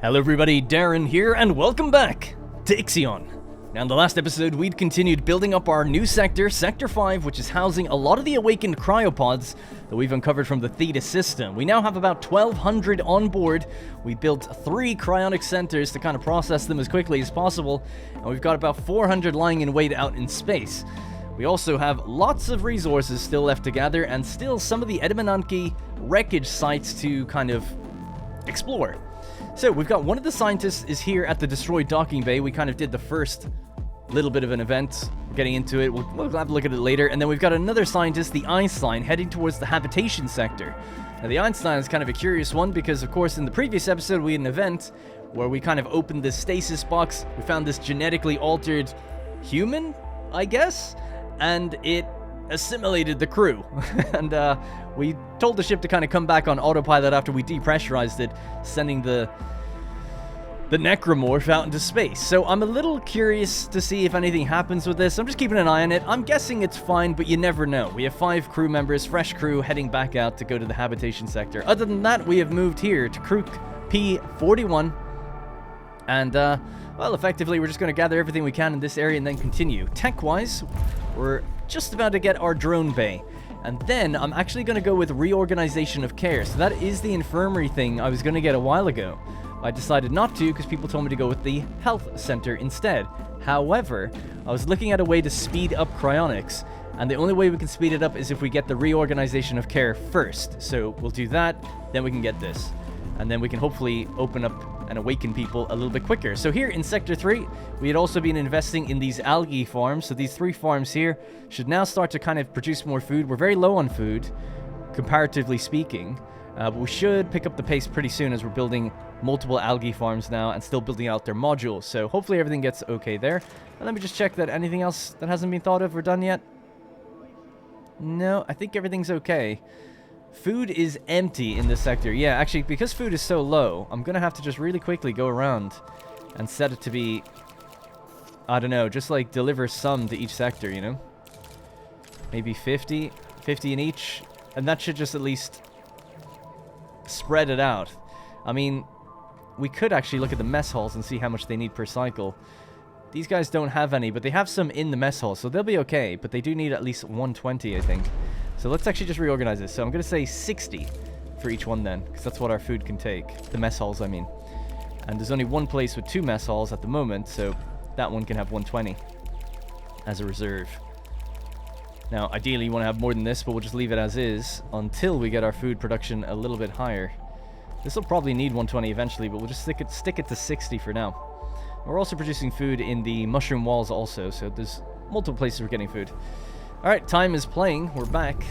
Hello everybody, Darren here, and welcome back to IXION. Now in the last episode, we'd continued building up our new sector, Sector 5, which is housing a lot of the awakened cryopods that we've uncovered from the Theta system. We now have about 1,200 on board. We built 3 cryonic centers to kind of process them as quickly as possible, and we've got about 400 lying in wait out in space. We also have lots of resources still left to gather, and still some of the Edamananki wreckage sites to kind of explore. So we've got one of the scientists is here at the destroyed docking bay. We kind of did the first little bit of an event, getting into it. We'll have a look at it later. And then we've got another scientist, the IXION, heading towards the habitation sector. Now the IXION is kind of a curious one because, of course, in the previous episode we had an event where we kind of opened this stasis box. We found this genetically altered human, I guess, and it assimilated the crew. And we told the ship to kind of come back on autopilot after we depressurized it, sending the necromorph out into space. So I'm a little curious to see if anything happens with this. I'm just keeping an eye on it. I'm guessing it's fine, but you never know. We have 5 crew members, fresh crew, heading back out to go to the habitation sector. Other than that, we have moved here to Crew P41. And, well, effectively, we're just going to gather everything we can in this area and then continue. Tech-wise, we're just about to get our drone bay. And then I'm actually going to go with reorganization of care. So that is the infirmary thing I was going to get a while ago. I decided not to because people told me to go with the health center instead. However, I was looking at a way to speed up cryonics. And the only way we can speed it up is if we get the reorganization of care first. So we'll do that, then we can get this. And then we can hopefully open up and awaken people a little bit quicker. So here in Sector 3, we had also been investing in these algae farms. So these 3 farms here should now start to kind of produce more food. We're very low on food, comparatively speaking. But we should pick up the pace pretty soon as we're building multiple algae farms now and still building out their modules. So hopefully everything gets okay there. And let me just check that anything else that hasn't been thought of or done yet. No, I think everything's okay. Food is empty in this sector. Yeah, actually, because food is so low, I'm going to have to just really quickly go around and set it to be, I don't know, just like deliver some to each sector, you know? Maybe 50 in each. And that should just at least spread it out. I mean, we could actually look at the mess halls and see how much they need per cycle. These guys don't have any, but they have some in the mess hall, so they'll be okay. But they do need at least 120, I think. So let's actually just reorganize this. So I'm going to say 60 for each one then, because that's what our food can take. The mess halls, I mean. And there's only one place with 2 mess halls at the moment, so that one can have 120 as a reserve. Now, ideally you want to have more than this, but we'll just leave it as is until we get our food production a little bit higher. This will probably need 120 eventually, but we'll just stick it to 60 for now. We're also producing food in the mushroom walls also, so there's multiple places we're getting food. Alright, time is playing. We're back.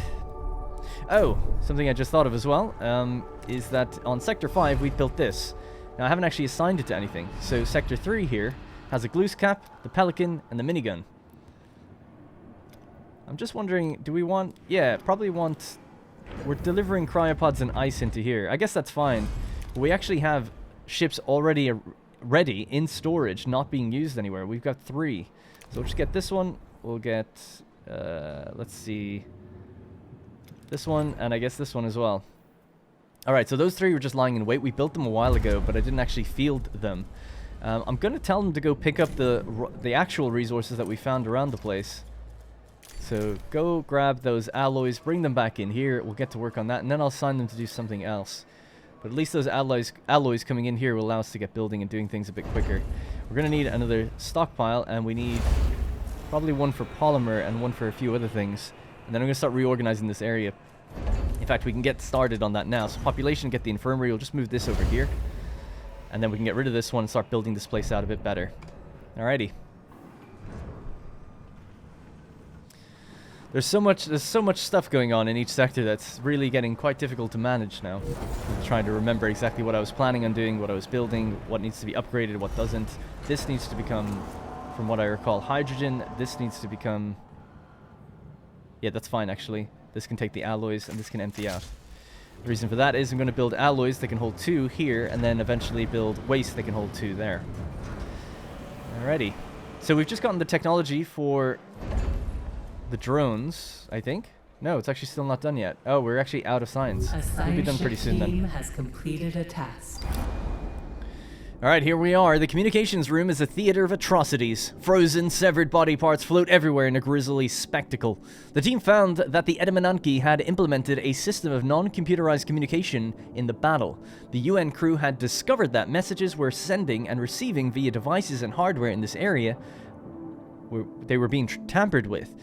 Oh, something I just thought of as well, is that on Sector 5 we built this. Now, I haven't actually assigned it to anything. So Sector 3 here has a Gloose Cap, the Pelican, and the minigun. I'm just wondering, do we want... Yeah, probably want... We're delivering cryopods and ice into here. I guess that's fine. But we actually have ships already ready in storage, not being used anywhere. We've got 3. So we'll just get this one. We'll get... let's see, this one, and I guess this one as well. Alright, so those 3 were just lying in wait. We built them a while ago, but I didn't actually field them. I'm going to tell them to go pick up the actual resources that we found around the place. So go grab those alloys, bring them back in here. We'll get to work on that, and then I'll assign them to do something else. But at least those alloys coming in here will allow us to get building and doing things a bit quicker. We're going to need another stockpile, and we need... probably one for polymer and one for a few other things. And then I'm going to start reorganizing this area. In fact, we can get started on that now. So population, get the infirmary. We'll just move this over here. And then we can get rid of this one and start building this place out a bit better. Alrighty. There's so much stuff going on in each sector that's really getting quite difficult to manage now. I'm trying to remember exactly what I was planning on doing, what I was building, what needs to be upgraded, what doesn't. This needs to become... From what I recall, hydrogen. This needs to become... Yeah, that's fine, actually. This can take the alloys, and this can empty out. The reason for that is I'm going to build alloys that can hold 2 here, and then eventually build waste that can hold 2 there. Alrighty. So we've just gotten the technology for the drones, I think. No, it's actually still not done yet. Oh, we're actually out of science. It'll be done pretty soon then. Team has completed a task. Alright, here we are. The communications room is a theater of atrocities. Frozen, severed body parts float everywhere in a grisly spectacle. The team found that the Edamananki had implemented a system of non-computerized communication in the battle. The UN crew had discovered that messages were sending and receiving via devices and hardware in this area. They were being tampered with.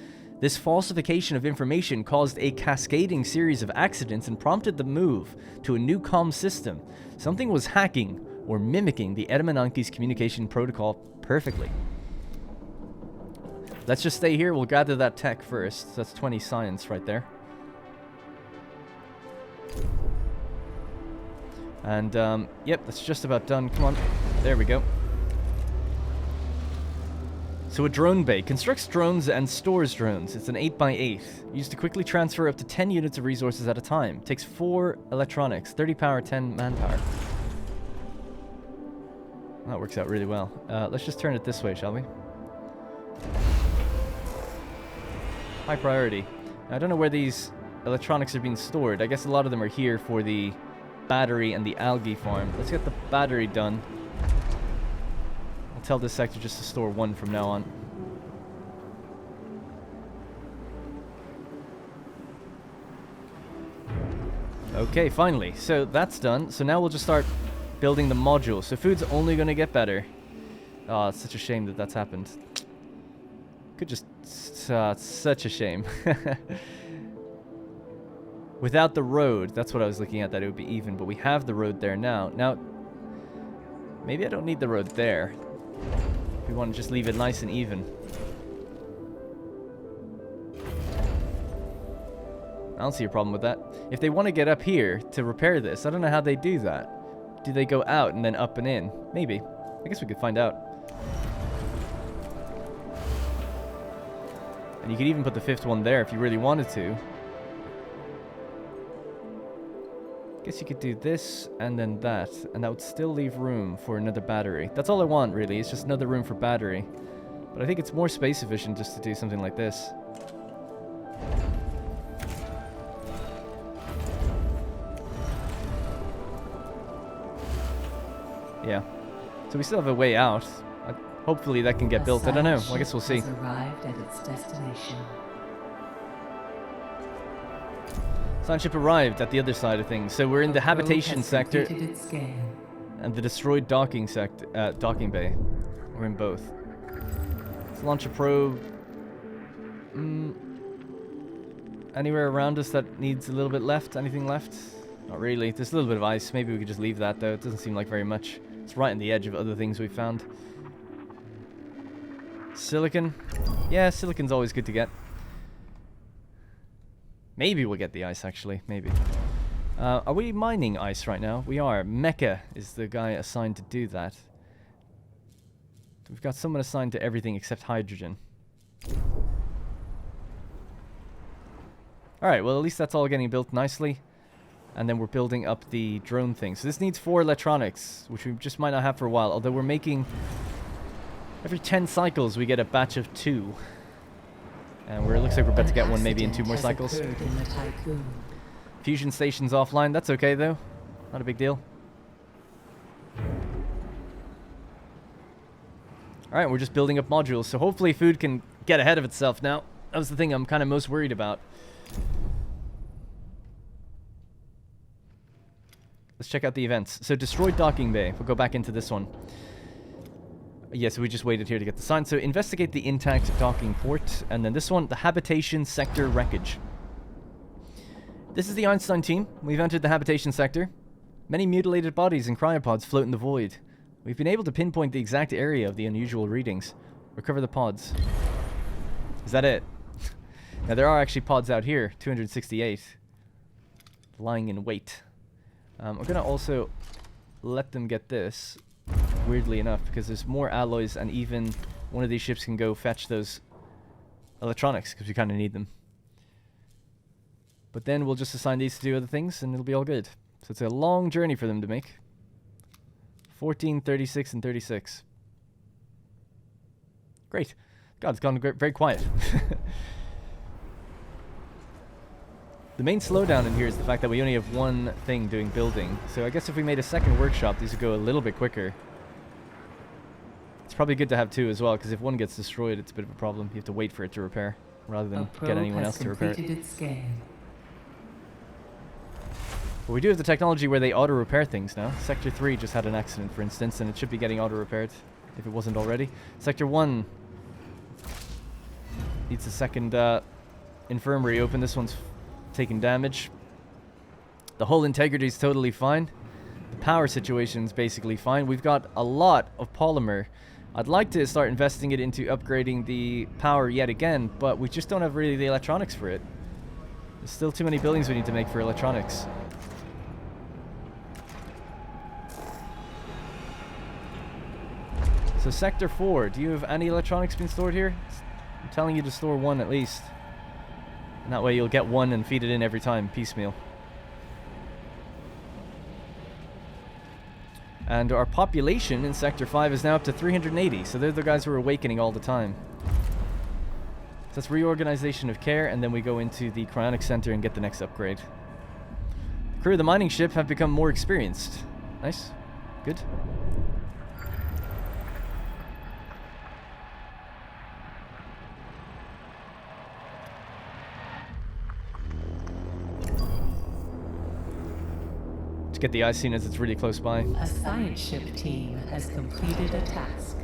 This falsification of information caused a cascading series of accidents and prompted the move to a new comm system. Something was hacking or mimicking the Edamananki's communication protocol perfectly. Let's just stay here. We'll gather that tech first. That's 20 science right there. And, yep, that's just about done. Come on. There we go. So a drone bay constructs drones and stores drones. It's an 8x8, used to quickly transfer up to 10 units of resources at a time. Takes 4 electronics, 30 power, 10 manpower. That works out really well. Let's just turn it this way, shall we? High priority. I don't know where these electronics are being stored. I guess a lot of them are here for the battery and the algae farm. Let's get the battery done. I'll tell this sector just to store 1 from now on. Okay, finally. So that's done. So now we'll just start building the modules. So food's only going to get better. Oh, it's such a shame that that's happened. Could just... it's such a shame. Without the road, that's what I was looking at, that it would be even. But we have the road there now. Now, maybe I don't need the road there. We want to just leave it nice and even. I don't see a problem with that. If they want to get up here to repair this, I don't know how they do that. Do they go out and then up and in? Maybe. I guess we could find out. And you could even put the 5th one there if you really wanted to. Guess you could do this and then that, and that would still leave room for another battery. That's all I want, really. It's just another room for battery. But I think it's more space efficient just to do something like this. Yeah. So we still have a way out. Hopefully that can get built. I don't know. Well, I guess we'll see. Arrived at its destination. Science ship arrived at the other side of things. So we're in the habitation sector and the destroyed docking sector, docking bay. We're in both. Let's launch a probe. Anywhere around us that needs a little bit left? Anything left? Not really. There's a little bit of ice. Maybe we could just leave that though. It doesn't seem like very much. It's right on the edge of other things we've found. Silicon. Yeah, silicon's always good to get. Maybe we'll get the ice, actually. Maybe. Are we mining ice right now? We are. Mecha is the guy assigned to do that. We've got someone assigned to everything except hydrogen. Alright, well at least that's all getting built nicely. And then we're building up the drone thing. So this needs 4 electronics, which we just might not have for a while. Although we're making... every 10 cycles we get a batch of 2. And it looks like we're about to get one maybe in 2 more cycles. Fusion station's offline. That's okay though. Not a big deal. Alright, we're just building up modules. So hopefully food can get ahead of itself now. That was the thing I'm kind of most worried about. Let's check out the events. So destroyed docking bay. We'll go back into this one. Yeah, so we just waited here to get the sign. So investigate the intact docking port. And then this one, the habitation sector wreckage. This is the Einstein team. We've entered the habitation sector. Many mutilated bodies and cryopods float in the void. We've been able to pinpoint the exact area of the unusual readings. Recover the pods. Is that it? Now there are actually pods out here. 268. Lying in wait. We're going to also let them get this, weirdly enough, because there's more alloys and even one of these ships can go fetch those electronics because we kind of need them. But then we'll just assign these to do other things and it'll be all good. So it's a long journey for them to make. 14, 36, and 36. Great. God, it's gone very quiet. The main slowdown in here is the fact that we only have one thing doing building. So I guess if we made a second workshop, these would go a little bit quicker. probably good to have two as well, because if one gets destroyed, it's a bit of a problem. You have to wait for it to repair, rather than get anyone else to repair it. Its scan. But we do have the technology where they auto-repair things now. Sector 3 just had an accident, for instance, and it should be getting auto-repaired, if it wasn't already. Sector 1 needs a second infirmary open. This one's taking damage. The hull integrity is totally fine. The power situation's basically fine. We've got a lot of polymer. I'd like to start investing it into upgrading the power yet again, but we just don't have really the electronics for it. There's still too many buildings we need to make for electronics. So Sector 4, do you have any electronics being stored here? I'm telling you to store one at least. And that way you'll get one and feed it in every time, piecemeal. And our population in Sector 5 is now up to 380, so they're the guys who are awakening all the time. So that's reorganization of care, and then we go into the cryonic center and get the next upgrade. The crew of the mining ship have become more experienced. Nice. Good. To get the IXION as it's really close by. A science ship team has completed a task.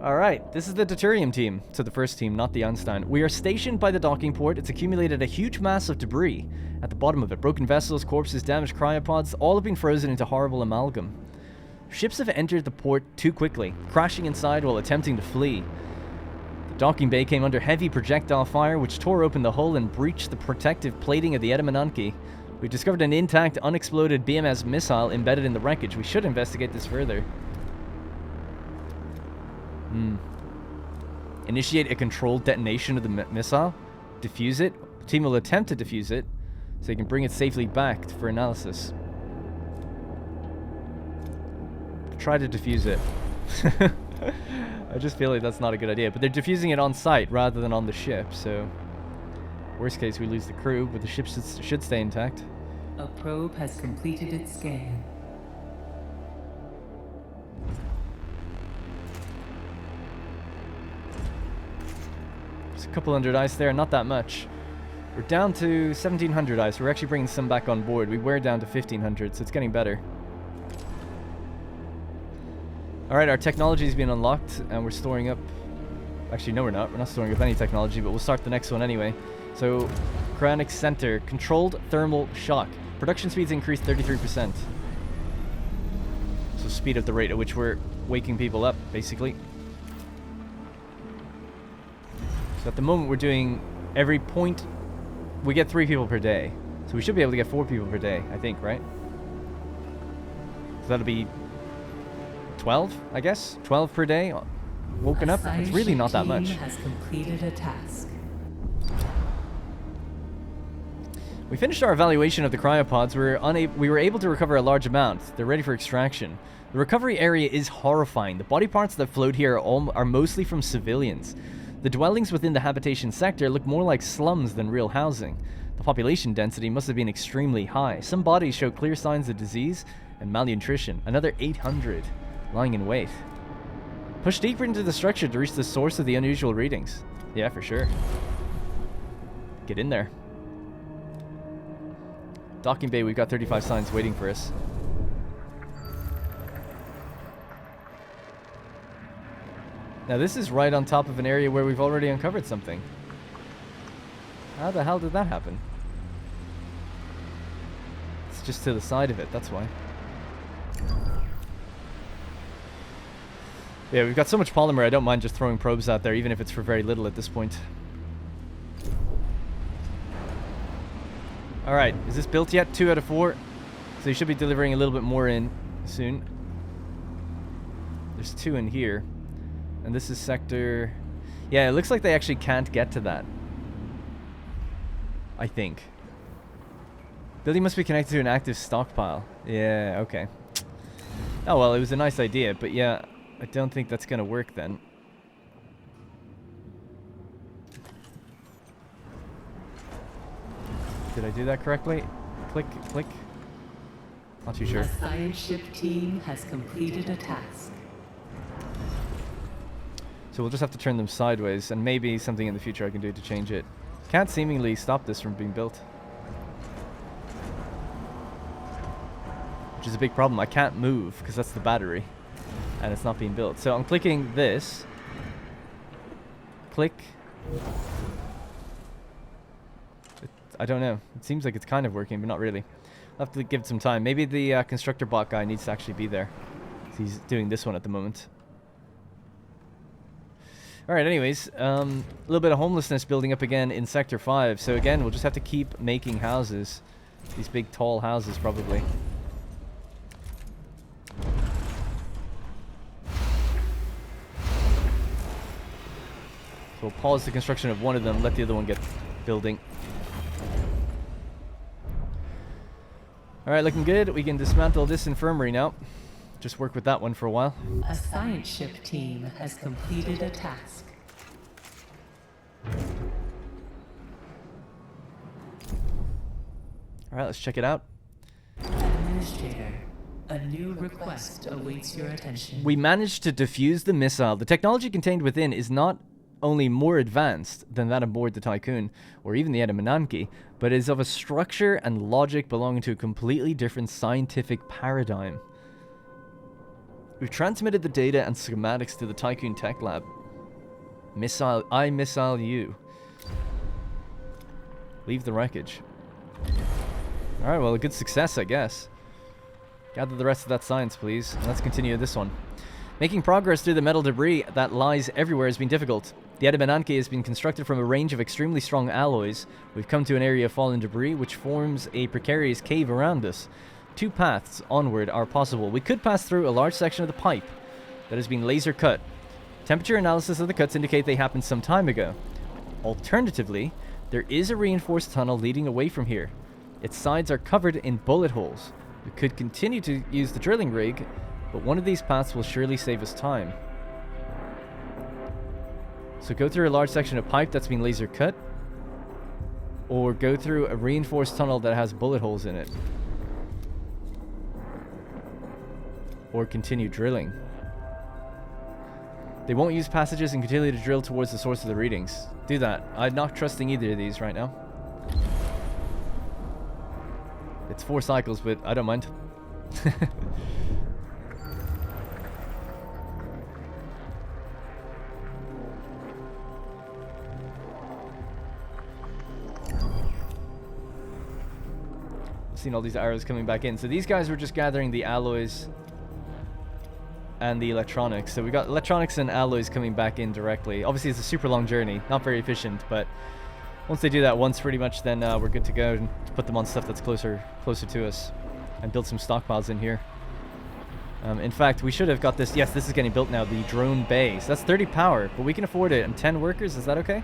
Alright, this is the deuterium team. So the first team, not the Einstein. We are stationed by the docking port. It's accumulated a huge mass of debris at the bottom of it. Broken vessels, corpses, damaged cryopods, all have been frozen into horrible amalgam. Ships have entered the port too quickly, crashing inside while attempting to flee. The docking bay came under heavy projectile fire, which tore open the hull and breached the protective plating of the Edamananki. We've discovered an intact, unexploded BMS missile embedded in the wreckage. We should investigate this further. Initiate a controlled detonation of the missile. Defuse it. The team will attempt to defuse it, so you can bring it safely back for analysis. Try to defuse it. I just feel like that's not a good idea. But they're defusing it on site rather than on the ship, so... Worst case, we lose the crew, but the ship should stay intact. A probe has completed its scan. There's a couple hundred ice there, not that much. We're down to 1,700 ice. We're actually bringing some back on board. We were down to 1,500, so it's getting better. Alright, our technology's been unlocked, and we're storing up... Actually, no, we're not. We're not storing up any technology, but we'll start the next one anyway. So, cryonic center. Controlled thermal shock. Production speeds increased 33%. So speed up the rate at which we're waking people up, basically. So at the moment we're doing every point... We get 3 people per day. So we should be able to get 4 people per day, I think, right? So that'll be 12, I guess? 12 per day? Woken up? It's really not that much. Has completed a task. We finished our evaluation of the cryopods. We were able to recover a large amount. They're ready for extraction. The recovery area is horrifying. The body parts that float here are mostly from civilians. The dwellings within the habitation sector look more like slums than real housing. The population density must have been extremely high. Some bodies show clear signs of disease and malnutrition. Another 800 lying in wait. Push deeper into the structure to reach the source of the unusual readings. Yeah, for sure. Get in there. Docking bay, we've got 35 signs waiting for us. Now this is right on top of an area where we've already uncovered something. How the hell did that happen? It's just to the side of it, that's why. Yeah, we've got so much polymer, I don't mind just throwing probes out there, even if it's for very little at this point. Alright, is this built yet? 2 out of 4. So you should be delivering a little bit more in soon. There's 2 in here. And this is sector... Yeah, it looks like they actually can't get to that. I think. Building must be connected to an active stockpile. Yeah, okay. Oh well, it was a nice idea, but yeah, I don't think that's gonna work then. Did I do that correctly? Click, click. Not too sure. A science ship team has completed a task. So we'll just have to turn them sideways, and maybe something in the future I can do to change it. Can't seemingly stop this from being built. Which is a big problem. I can't move, because that's the battery. And it's not being built. So I'm clicking this. Click. I don't know. It seems like it's kind of working, but not really. I'll have to give it some time. Maybe the constructor bot guy needs to actually be there. He's doing this one at the moment. Alright, anyways. A little bit of homelessness building up again in Sector 5. So again, we'll just have to keep making houses. These big, tall houses, probably. So we'll pause the construction of one of them, let the other one get building. Alright, looking good. We can dismantle this infirmary now. Just work with that one for a while. A science ship team has completed a task. Alright, let's check it out. Administrator, a new request awaits your attention. We managed to defuse the missile. The technology contained within is not only more advanced than that aboard the Tycoon, or even the Edamananki, but is of a structure and logic belonging to a completely different scientific paradigm. We've transmitted the data and schematics to the Tycoon Tech Lab. I missile you. Leave the wreckage. Alright, well, a good success, I guess. Gather the rest of that science, please. And let's continue this one. Making progress through the metal debris that lies everywhere has been difficult. The Edamananki has been constructed from a range of extremely strong alloys. We've come to an area of fallen debris which forms a precarious cave around us. Two paths onward are possible. We could pass through a large section of the pipe that has been laser cut. Temperature analysis of the cuts indicate they happened some time ago. Alternatively, there is a reinforced tunnel leading away from here. Its sides are covered in bullet holes. We could continue to use the drilling rig, but one of these paths will surely save us time. So go through a large section of pipe that's been laser cut, or go through a reinforced tunnel that has bullet holes in it. Or continue drilling. They won't use passages and continue to drill towards the source of the readings. Do that. I'm not trusting either of these right now. It's 4 cycles, but I don't mind. I've seen all these arrows coming back in. So these guys were just gathering the alloys and the electronics. So we got electronics and alloys coming back in directly. Obviously, it's a super long journey. Not very efficient, but once they do that once, pretty much, then we're good to go and put them on stuff that's closer to us and build some stockpiles in here. In fact, we should have got this. Yes, this is getting built now. The drone bay. So that's 30 power, but we can afford it. And 10 workers. Is that okay?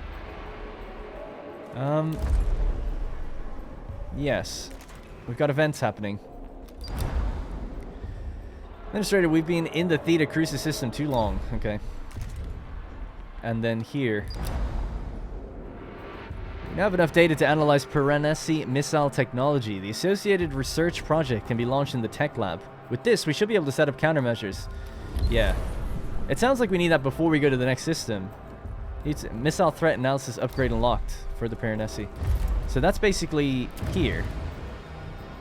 Yes. We've got events happening. Administrator, we've been in the Theta Crucis system too long. Okay. And then here. We now have enough data to analyze Piranesi missile technology. The associated research project can be launched in the tech lab. With this, we should be able to set up countermeasures. Yeah. It sounds like we need that before we go to the next system. It's missile threat analysis upgrade unlocked for the Piranesi. So that's basically here.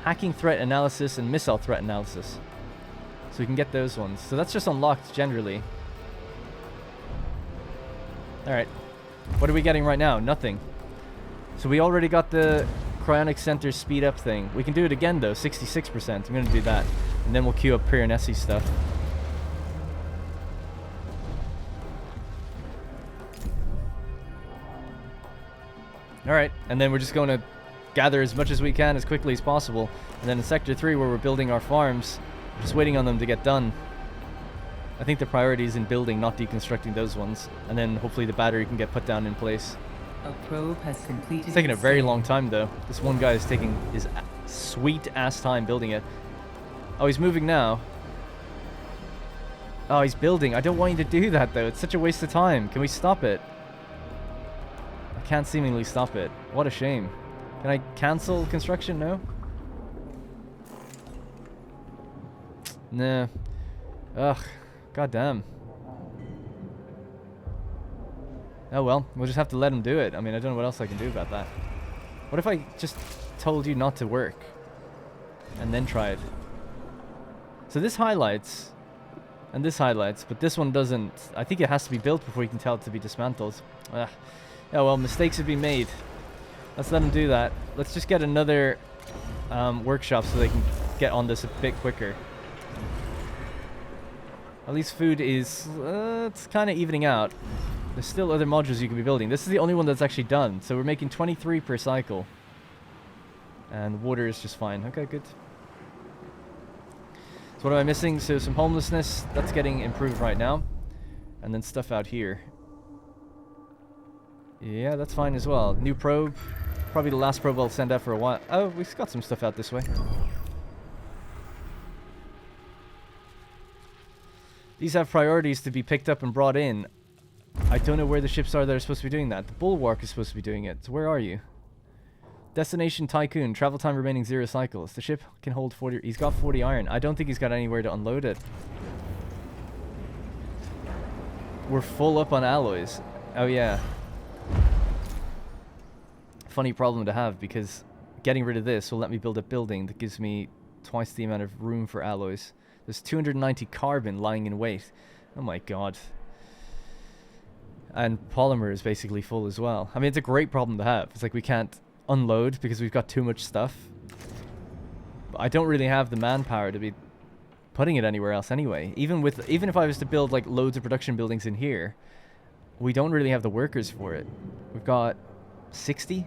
Hacking threat analysis and missile threat analysis. So we can get those ones. So that's just unlocked generally. Alright. What are we getting right now? Nothing. So we already got the cryonic center speed up thing. We can do it again though, 66%. I'm going to do that. And then we'll queue up Piranesi stuff. Alright, and then we're just going to gather as much as we can as quickly as possible. And then in Sector 3 where we're building our farms, just waiting on them to get done. I think the priority is in building, not deconstructing those ones. And then hopefully the battery can get put down in place. A probe has completed. It's taking a very long time though. This one guy is taking his sweet ass time building it. Oh, he's moving now. Oh, he's building. I don't want you to do that though. It's such a waste of time. Can we stop it? I can't seemingly stop it. What a shame. Can I cancel construction? No? Nah. Ugh. God damn. Oh well, we'll just have to let him do it. I mean, I don't know what else I can do about that. What if I just told you not to work? And then tried. So this highlights, and this highlights, but this one doesn't. I think it has to be built before you can tell it to be dismantled. Ah. Yeah, well, mistakes have been made. Let's let them do that. Let's just get another workshop so they can get on this a bit quicker. At least food is, it's kind of evening out. There's still other modules you can be building. This is the only one that's actually done. So we're making 23 per cycle. And water is just fine. Okay, good. So what am I missing? So some homelessness. That's getting improved right now. And then stuff out here. Yeah, that's fine as well. New probe. Probably the last probe I'll send out for a while. Oh, we've got some stuff out this way. These have priorities to be picked up and brought in. I don't know where the ships are that are supposed to be doing that. The Bulwark is supposed to be doing it. So where are you? Destination Tycoon. Travel time remaining 0 cycles. The ship can hold 40... He's got 40 iron. I don't think he's got anywhere to unload it. We're full up on alloys. Oh, yeah. Funny problem to have, because getting rid of this will let me build a building that gives me twice the amount of room for alloys. There's 290 carbon lying in wait. Oh my god. And polymer is basically full as well. I mean, it's a great problem to have. It's like we can't unload because we've got too much stuff. But I don't really have the manpower to be putting it anywhere else anyway. Even if I was to build like loads of production buildings in here, we don't really have the workers for it. We've got 60.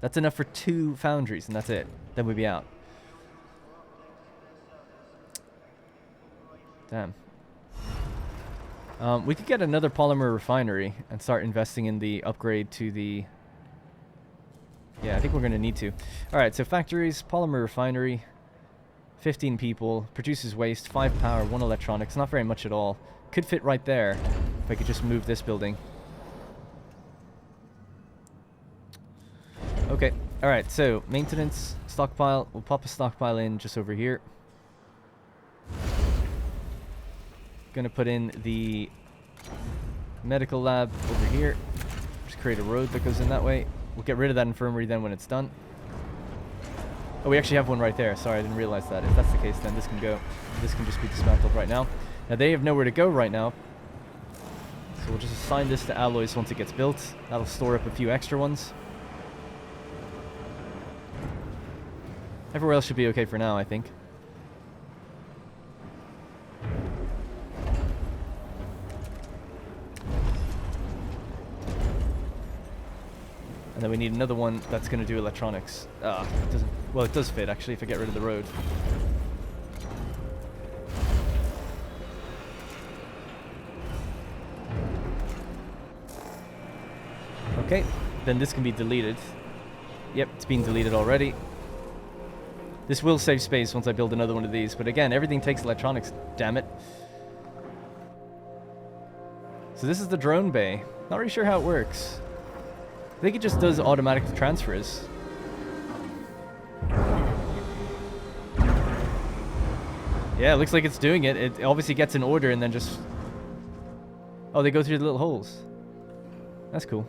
That's enough for 2 foundries, and that's it. Then we'd be out. Damn. We could get another polymer refinery and start investing in the upgrade to the... Yeah, I think we're going to need to. Alright, so factories, polymer refinery, 15 people, produces waste, 5 power, 1 electronics, not very much at all. Could fit right there if I could just move this building. Okay, alright, so maintenance, stockpile. We'll pop a stockpile in just over here. Gonna put in the medical lab over here. Just create a road that goes in that way. We'll get rid of that infirmary then when it's done. Oh, we actually have one right there. Sorry, I didn't realize that. If that's the case, then this can go. This can just be dismantled right now. Now, they have nowhere to go right now. So we'll just assign this to alloys once it gets built. That'll store up a few extra ones. Everywhere else should be okay for now, I think. And then we need another one that's going to do electronics. It doesn't... Well, it does fit, actually, if I get rid of the road. Okay, then this can be deleted. Yep, it's been deleted already. This will save space once I build another one of these, but again, everything takes electronics, damn it. So this is the drone bay. Not really sure how it works. I think it just does automatic transfers. Yeah, it looks like it's doing it. It obviously gets an order and then just... Oh, they go through the little holes. That's cool.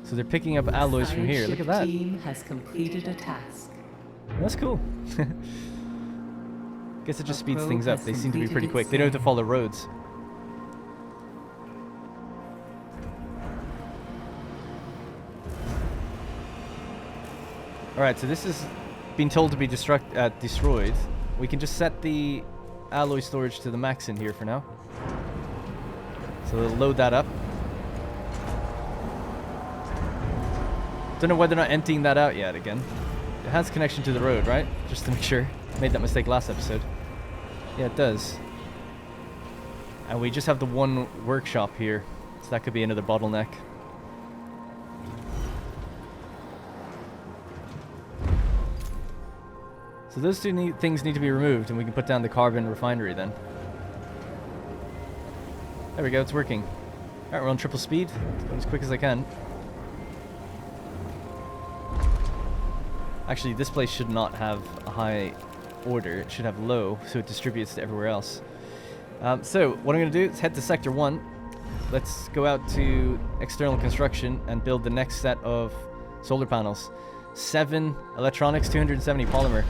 So they're picking up alloys from here. Look at that. The team has completed a task. That's cool. Guess it just speeds things up. They seem to be pretty quick. They don't have to follow roads. Alright, so this is being told to be destroyed. We can just set the alloy storage to the max in here for now. So they'll load that up. Don't know why they're not emptying that out yet again. It has connection to the road, right? Just to make sure. Made that mistake last episode. Yeah, it does. And we just have the one workshop here. So that could be another bottleneck. So those two things need to be removed, and we can put down the carbon refinery then. There we go, it's working. Alright, we're on triple speed. It's going as quick as I can. Actually, this place should not have a high order. It should have low, so it distributes to everywhere else. So what I'm going to do is head to Sector 1. Let's go out to external construction and build the next set of solar panels. 7 electronics, 270 polymer.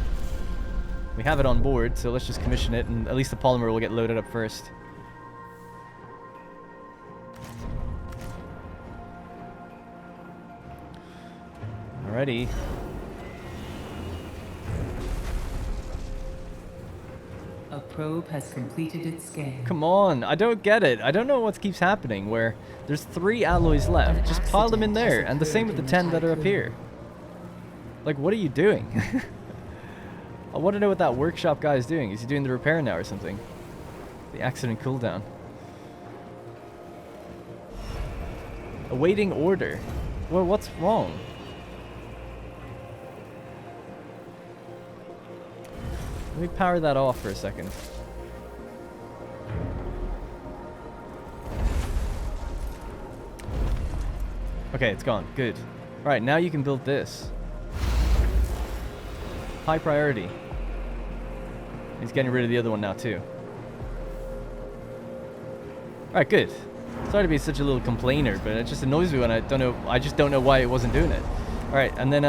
We have it on board, so let's just commission it, and at least the polymer will get loaded up first. Alrighty. A probe has completed its scan. Come on, I don't get it. I don't know what keeps happening where there's 3 alloys left. Just pile them in there, and the same with the 10 that are up here. Like, what are you doing? I want to know what that workshop guy is doing. Is he doing the repair now or something? The accident cooldown. Awaiting order. Well, what's wrong? Let me power that off for a second. Okay, it's gone. Good. Alright, now you can build this. High priority. He's getting rid of the other one now too. Alright, good. Sorry to be such a little complainer, but it just annoys me when I just don't know why it wasn't doing it. Alright, and then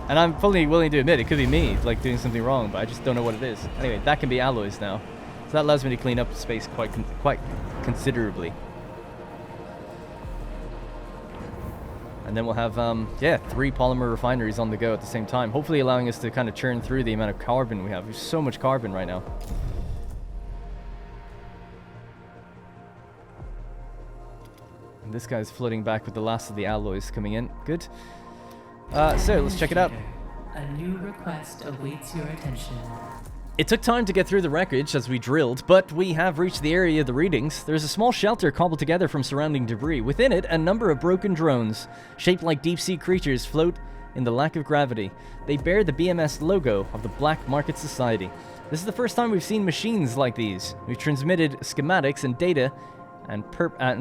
and I'm fully willing to admit it could be me, like doing something wrong, but I just don't know what it is. Anyway, that can be alloys now. So that allows me to clean up the space quite considerably. And then we'll have, 3 polymer refineries on the go at the same time, hopefully allowing us to kind of churn through the amount of carbon we have. There's so much carbon right now. And this guy's floating back with the last of the alloys coming in. Good. So, let's check it out. A new request awaits your attention. It took time to get through the wreckage as we drilled, but we have reached the area of the readings. There's a small shelter cobbled together from surrounding debris. Within it, a number of broken drones, shaped like deep-sea creatures, float in the lack of gravity. They bear the BMS logo of the Black Market Society. This is the first time we've seen machines like these. We've transmitted schematics and data and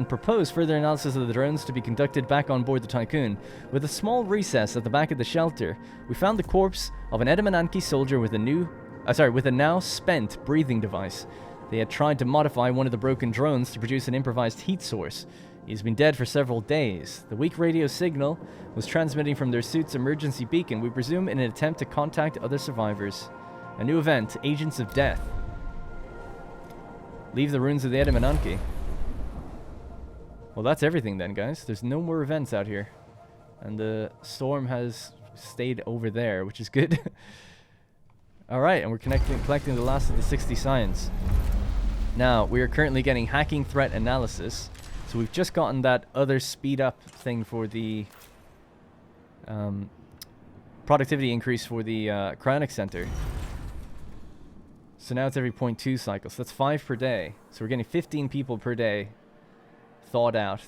proposed further analysis of the drones to be conducted back on board the Tycoon. With a small recess at the back of the shelter, we found the corpse of an Edamananki soldier with a now spent breathing device. They had tried to modify one of the broken drones to produce an improvised heat source. He's been dead for several days. The weak radio signal was transmitting from their suit's emergency beacon, we presume in an attempt to contact other survivors. A new event, Agents of Death. Leave the ruins of the Edamananki. Well, that's everything then, guys. There's no more events out here. And the storm has stayed over there, which is good. Alright, and we're collecting the last of the 60 signs. Now, we are currently getting hacking threat analysis. So we've just gotten that other speed up thing for the productivity increase for the cryonic center. So now it's every 0.2 cycles. So that's 5 per day. So we're getting 15 people per day thawed out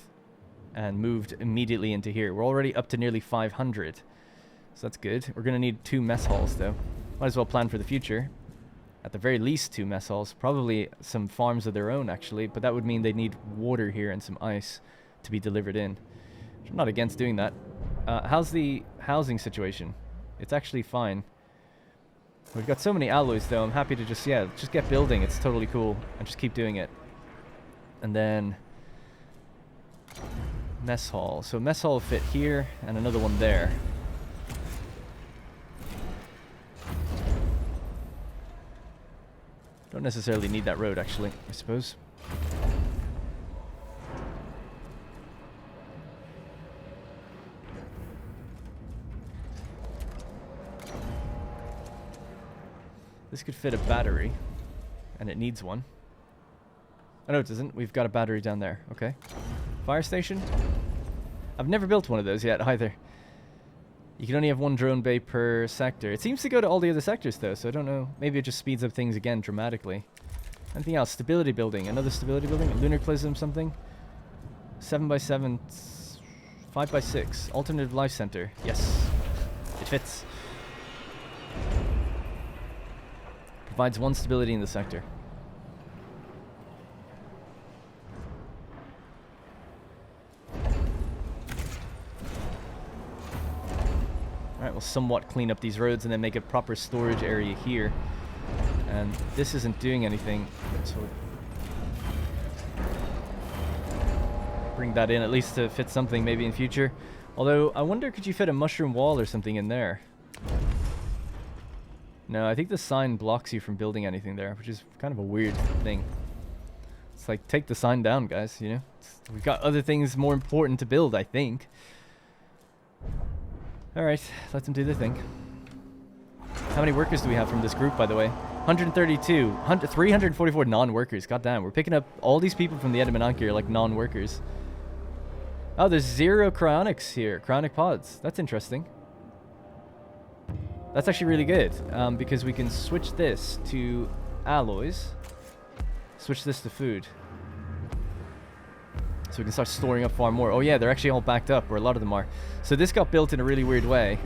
and moved immediately into here. We're already up to nearly 500. So that's good. We're going to need 2 mess halls though. Might as well plan for the future. At the very least 2 mess halls. Probably some farms of their own actually, but that would mean they'd need water here and some ice to be delivered in. I'm not against doing that. How's the housing situation? It's actually fine. We've got so many alloys though, I'm happy to just get building. It's totally cool. And just keep doing it. And then mess hall. So mess hall will fit here and another one there. Don't necessarily need that road actually, I suppose. This could fit a battery, and it needs one. Oh no, it doesn't. We've got a battery down there. Okay. Fire station? I've never built one of those yet either. You can only have 1 drone bay per sector. It seems to go to all the other sectors though, so I don't know. Maybe it just speeds up things again dramatically. Anything else? Stability building. Another stability building? A lunar clism something? 7x7. 5x6. Alternative life center. Yes. It fits. Provides 1 stability in the sector. Alright, we'll somewhat clean up these roads and then make a proper storage area here. And this isn't doing anything, so bring that in at least to fit something maybe in future. Although, I wonder, could you fit a mushroom wall or something in there? No, I think the sign blocks you from building anything there, which is kind of a weird thing. It's like, take the sign down, guys, you know? We've got other things more important to build, I think. Alright, let them do their thing. How many workers do we have from this group, by the way? 132. 344 non-workers. God damn, we're picking up all these people from the Edmonton here like non-workers. Oh, there's 0 cryonics here. Cryonic pods. That's interesting. That's actually really good, because we can switch this to alloys. Switch this to food. So we can start storing up far more. Oh yeah, they're actually all backed up, or a lot of them are. So this got built in a really weird way.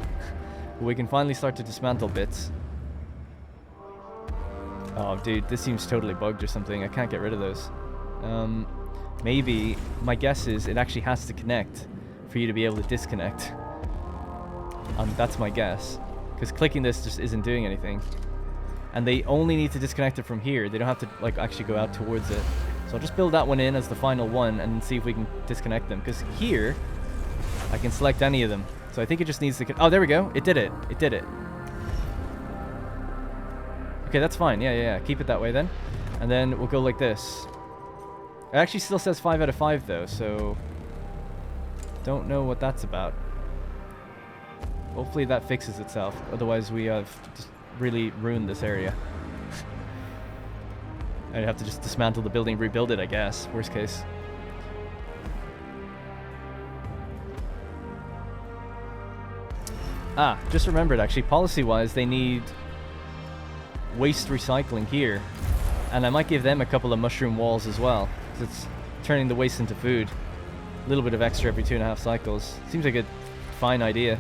We can finally start to dismantle bits. Oh dude, this seems totally bugged or something. I can't get rid of those. Maybe, my guess is it actually has to connect for you to be able to disconnect. That's my guess. Because clicking this just isn't doing anything. And they only need to disconnect it from here. They don't have to like actually go out towards it. So I'll just build that one in as the final one and see if we can disconnect them. Because here, I can select any of them. So I think it just needs to... Oh, there we go. It did it. It did it. Okay, that's fine. Yeah. Keep it that way then. And then we'll go like this. It actually still says 5 out of 5 though, so... Don't know what that's about. Hopefully that fixes itself. Otherwise we have just really ruined this area. I'd have to just dismantle the building, rebuild it, I guess. Worst case. Ah, just remembered actually, policy-wise, they need waste recycling here. And I might give them a couple of mushroom walls as well. Because it's turning the waste into food. A little bit of extra every 2.5 cycles. Seems like a fine idea.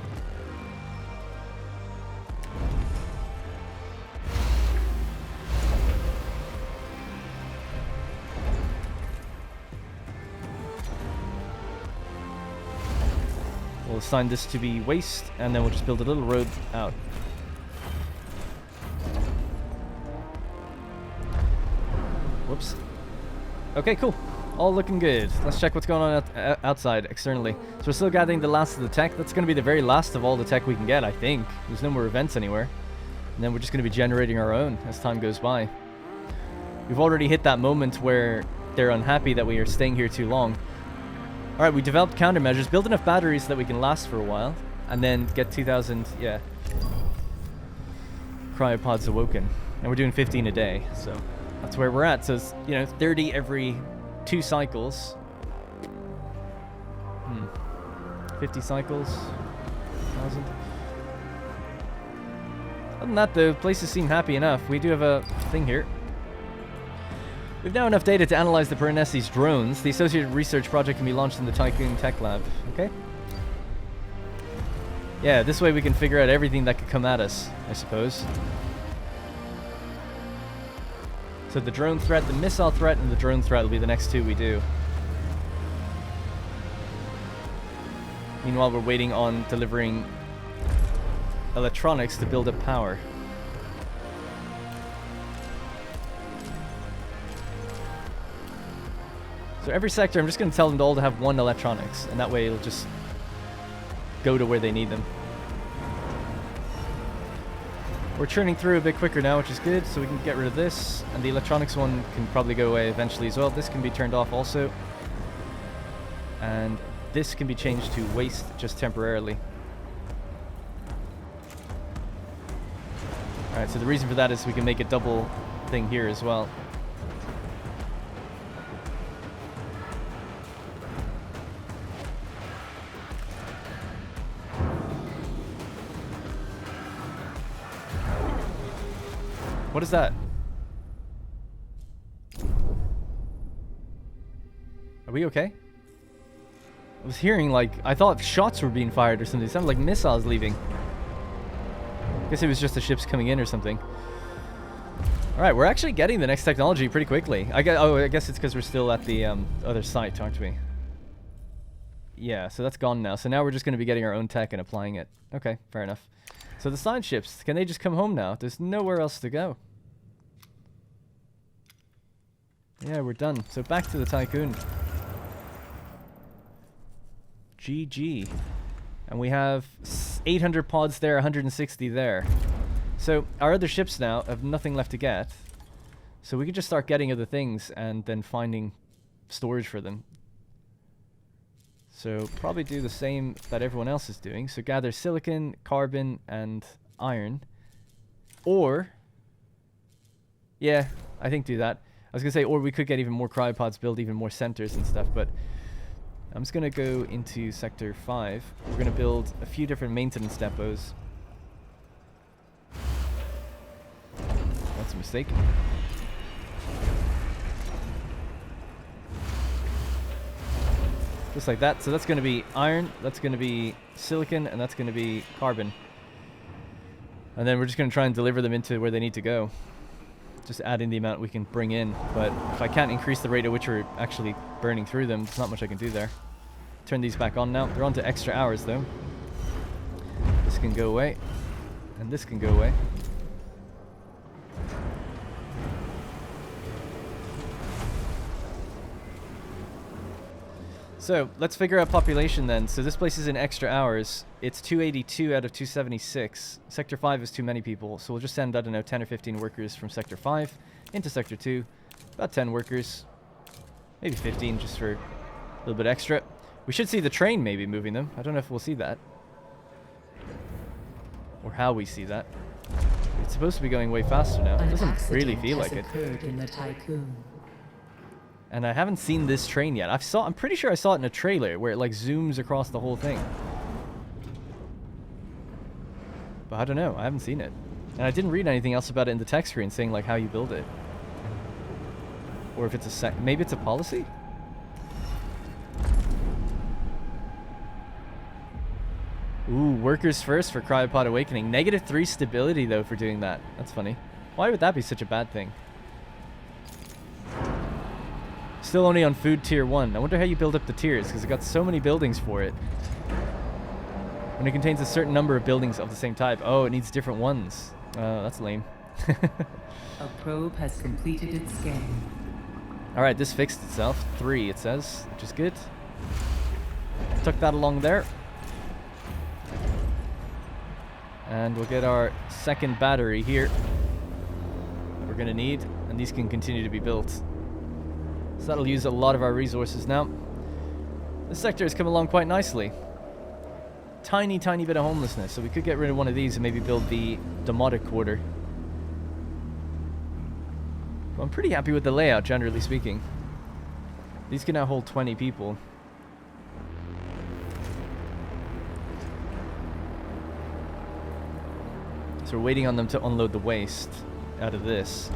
We'll assign this to be waste, and then we'll just build a little road out. Whoops. Okay, cool. All looking good. Let's check what's going on outside, externally. So we're still gathering the last of the tech. That's going to be the very last of all the tech we can get, I think. There's no more events anywhere. And then we're just going to be generating our own as time goes by. We've already hit that moment where they're unhappy that we are staying here too long. Alright, we developed countermeasures, built enough batteries so that we can last for a while, and then get 2,000, yeah, cryopods awoken. And we're doing 15 a day, so that's where we're at. So it's, 30 every 2 cycles. 50 cycles, 1,000. Other than that, the places seem happy enough. We do have a thing here. We've now enough data to analyze the Perenessi's drones. The associated research project can be launched in the Tycoon Tech Lab. Okay. Yeah, this way we can figure out everything that could come at us, I suppose. So the drone threat, the missile threat, and the drone threat will be the next 2 we do. Meanwhile, we're waiting on delivering electronics to build up power. So every sector, I'm just going to tell them all to have 1 electronics, and that way it'll just go to where they need them. We're churning through a bit quicker now, which is good, so we can get rid of this, and the electronics one can probably go away eventually as well. This can be turned off also, and this can be changed to waste just temporarily. Alright, so the reason for that is we can make a double thing here as well. What is that? Are we okay? I was hearing, like, I thought shots were being fired or something. It sounded like missiles leaving. I guess it was just the ships coming in or something. Alright, we're actually getting the next technology pretty quickly. I guess it's because we're still at the other site, aren't we? Yeah, so that's gone now. So now we're just going to be getting our own tech and applying it. Okay, fair enough. So the side ships, can they just come home now? There's nowhere else to go. Yeah, we're done. So back to the Tycoon. GG. And we have 800 pods there, 160 there. So our other ships now have nothing left to get. So we could just start getting other things and then finding storage for them. So probably do the same that everyone else is doing. So gather silicon, carbon, and iron. Or, yeah, I think do that. I was going to say, or we could get even more cryopods, build even more centers and stuff, but I'm just going to go into Sector 5. We're going to build a few different maintenance depots. That's a mistake. Just like that. So that's going to be iron, that's going to be silicon, and that's going to be carbon. And then we're just going to try and deliver them into where they need to go. Just adding the amount we can bring in. But if I can't increase the rate at which we're actually burning through them, there's not much I can do there. Turn these back on now. They're on to extra hours though. This can go away. And this can go away. So let's figure out population then. So this place is in extra hours. It's 282 out of 276. Sector 5 is too many people, so we'll just send, I don't know, 10 or 15 workers from Sector 5 into Sector 2. About 10 workers. Maybe 15 just for a little bit extra. We should see the train maybe moving them. I don't know if we'll see that. Or how we see that. It's supposed to be going way faster now. It doesn't really feel like it. In the tycoon. And I haven't seen this train yet. I'm pretty sure I saw it in a trailer where it like zooms across the whole thing. But I don't know. I haven't seen it. And I didn't read anything else about it in the text screen saying like how you build it. Or if it's a maybe it's a policy? Ooh, workers first for Cryopod Awakening. -3 stability though for doing that. That's funny. Why would that be such a bad thing? Still only on food tier 1. I wonder how you build up the tiers, because it got so many buildings for it. When it contains a certain number of buildings of the same type. Oh, it needs different ones. That's lame. A probe has completed its scan. Alright, this fixed itself. 3, it says, which is good. Tuck that along there. And we'll get our second battery here. That we're going to need. And these can continue to be built. So that'll use a lot of our resources now. This sector has come along quite nicely. Tiny, tiny bit of homelessness. So we could get rid of one of these and maybe build the Demotic Quarter. Well, I'm pretty happy with the layout, generally speaking. These can now hold 20 people. So we're waiting on them to unload the waste out of this.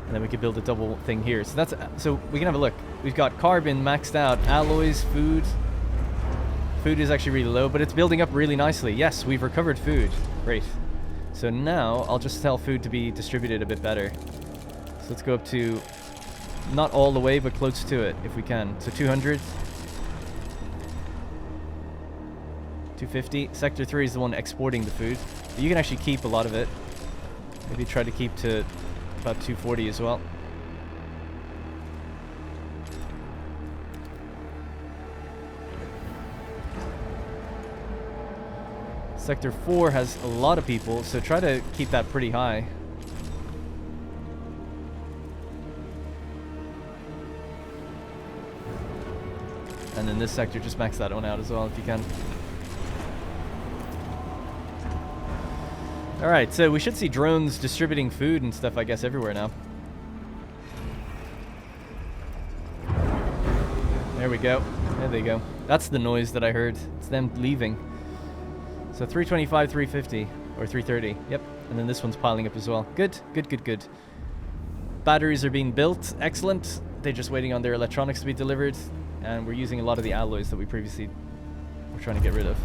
And then we could build a double thing here. So we can have a look. We've got carbon maxed out, alloys, food. Food is actually really low, but it's building up really nicely. Yes, we've recovered food. Great. So now I'll just tell food to be distributed a bit better. So let's go up to not all the way, but close to it if we can. So 200. 250. Sector 3 is the one exporting the food. But you can actually keep a lot of it. Maybe try to keep to about 240 as well. Sector 4 has a lot of people, so try to keep that pretty high. And then this sector, just max that one out as well if you can. Alright, so we should see drones distributing food and stuff, I guess, everywhere now. There we go. There they go. That's the noise that I heard. It's them leaving. So 325, 350, or 330. Yep. And then this one's piling up as well. Good, good, good, good. Batteries are being built. Excellent. They're just waiting on their electronics to be delivered. And we're using a lot of the alloys that we previously were trying to get rid of.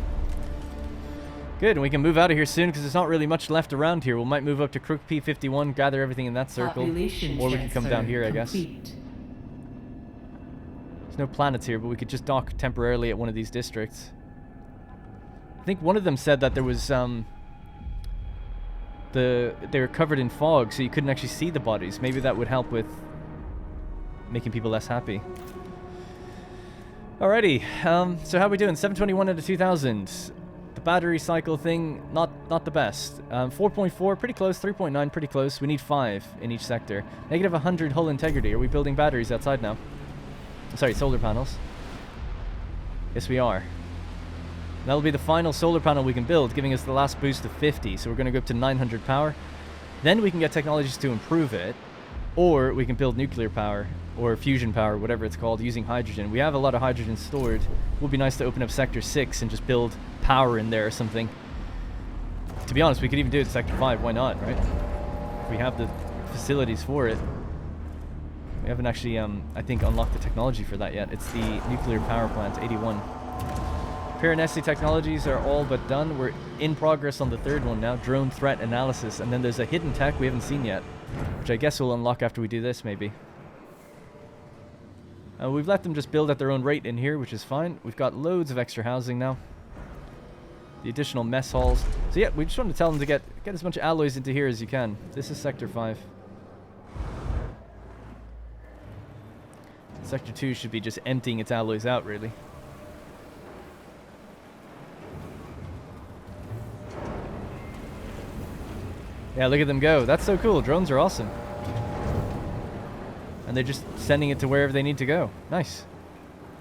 Good, and we can move out of here soon because there's not really much left around here. We might move up to Crook P51, gather everything in that circle. Or we can come down here, I guess. There's no planets here, but we could just dock temporarily at one of these districts. I think one of them said that there was they were covered in fog, so you couldn't actually see the bodies. Maybe that would help with making people less happy. Alrighty, so how are we doing? 721 out of 2000. The battery cycle thing, not the best. 4.4, pretty close. 3.9, pretty close. We need 5 in each sector. Negative 100 hull integrity. Are we building batteries outside now? Sorry, solar panels. Yes, we are. That'll be the final solar panel we can build, giving us the last boost of 50. So we're going to go up to 900 power. Then we can get technologies to improve it. Or we can build nuclear power, or fusion power, whatever it's called, using hydrogen. We have a lot of hydrogen stored. It would be nice to open up Sector 6 and just build power in there or something. To be honest, we could even do it in Sector 5. Why not, right? If we have the facilities for it. We haven't actually, I think, unlocked the technology for that yet. It's the nuclear power plant, 81. Piranesi technologies are all but done. We're in progress on the third one now, drone threat analysis. And then there's a hidden tech we haven't seen yet, which I guess we'll unlock after we do this, maybe. We've let them just build at their own rate in here, which is fine. We've got loads of extra housing now. The additional mess halls. So yeah, we just want to tell them to get as much alloys into here as you can. This is Sector 5. Sector 2 should be just emptying its alloys out, really. Yeah, look at them go. That's so cool. Drones are awesome. And they're just sending it to wherever they need to go. Nice.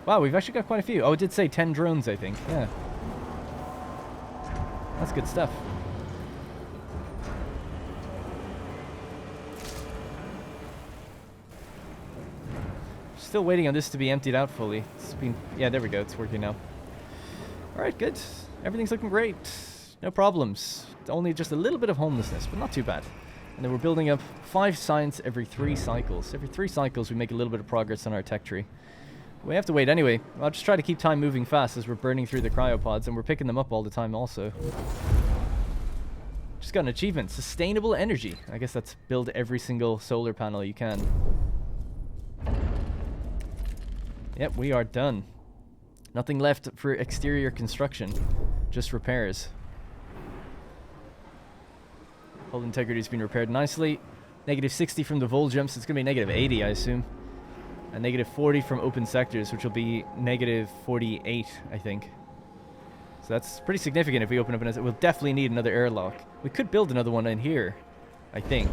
Wow, we've actually got quite a few. Oh, it did say 10 drones, I think. Yeah. That's good stuff. Still waiting on this to be emptied out fully. It's been... Yeah, there we go. It's working now. Alright, good. Everything's looking great. No problems. Only just a little bit of homelessness, but not too bad. And then we're building up 5 science every 3 cycles. Every 3 cycles we make a little bit of progress on our tech tree. We have to wait anyway. I'll just try to keep time moving fast as we're burning through the cryopods, and we're picking them up all the time also. Just got an achievement. Sustainable energy. I guess that's build every single solar panel you can. Yep, we are done. Nothing left for exterior construction. Just repairs. Hull integrity has been repaired nicely. Negative 60 from the vol jumps. It's going to be negative 80, I assume. And negative 40 from open sectors, which will be negative 48, I think. So that's pretty significant if we open up an... We'll definitely need another airlock. We could build another one in here, I think.